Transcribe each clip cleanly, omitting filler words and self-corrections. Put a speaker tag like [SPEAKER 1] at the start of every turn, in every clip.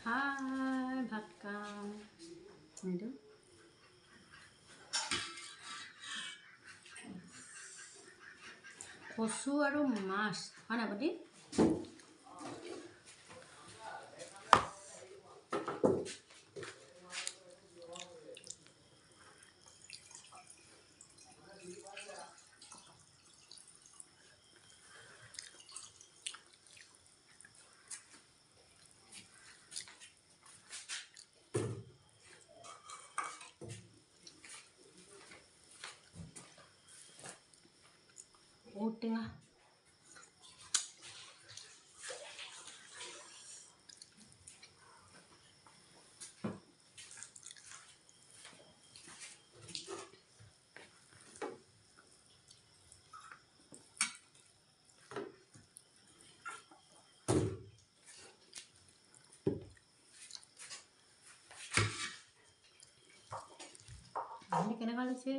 [SPEAKER 1] Hai, ভাত খাওঁ এইটো কচু আৰু মাছ হয় নাই বাটি ঔটেঙা আপুনি কেনেকুৱা লাগিছে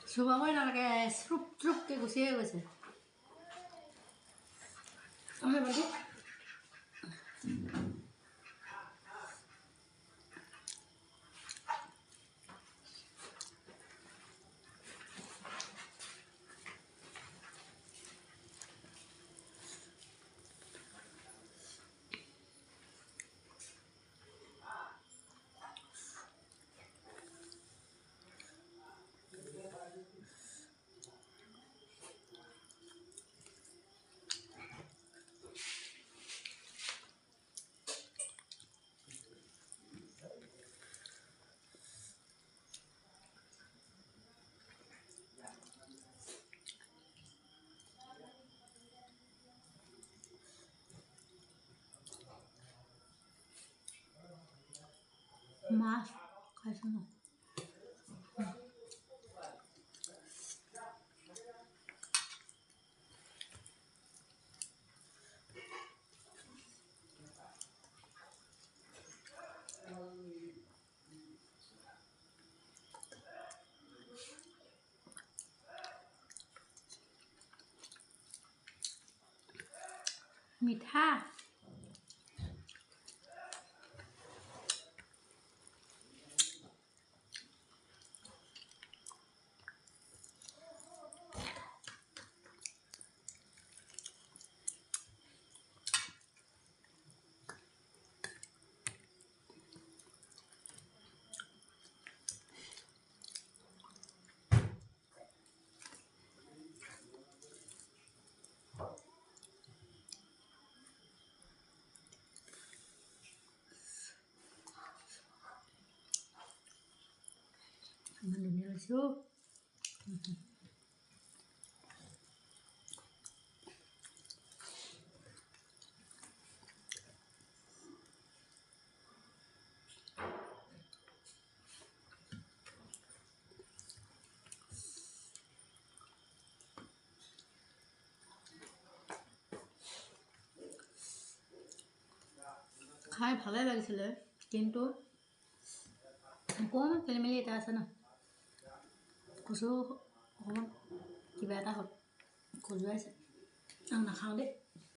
[SPEAKER 1] চুবাবই নালাগে শ্ৰুপ শ্ৰুপকৈ গুচিয়ে গৈছে হয় বাটি মাছ খাইছোঁ ন মিঠা ইমান ধুনীয়া হৈছে অ' খাই ভালে লাগিছিলে কিন্তু অকণমান খেলি মেলি এটা আছে ন কচু অকণমান কিবা এটা হ'ল খজুৱাইছে নাখাওঁ দেই